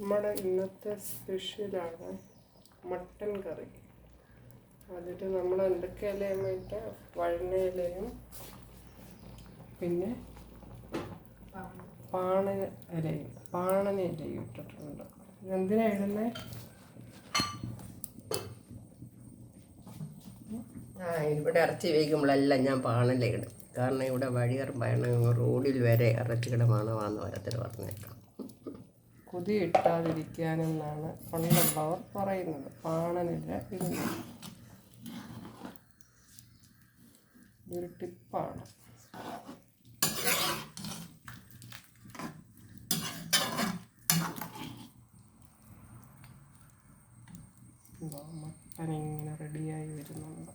നമ്മുടെ ഇന്നത്തെ സ്പെഷ്യലാണ് മട്ടൻ കറി. അതിൽ നമ്മൾ എന്തൊക്കെ ഇലയും ഇട്ട് വഴുന്ന ഇലയും പിന്നെ പാണന ഇലയും ഇട്ടിട്ടുണ്ട്. എന്തിനാ ഇടുന്നത്? ഇവിടെ ഇറച്ചി വേവിക്കുമ്പോഴെല്ലാം ഞാൻ പാണല ഇടും. കാരണം ഇവിടെ വഴിയറമ്പാണ്, റോഡിൽ വരെ ഇറച്ചിയുടെ മണമാണെന്ന് ഓരോരുത്തർ പറഞ്ഞേക്കാം. കൊതി ഇട്ടാതിരിക്കാനെന്നാണ് പണ്ടുള്ളവർ പറയുന്നത്. പാണനില ഇടുന്നത് ഇതൊരു ടിപ്പാണ്. മട്ടൻ ഇങ്ങനെ റെഡിയായി വരുന്നുണ്ട്.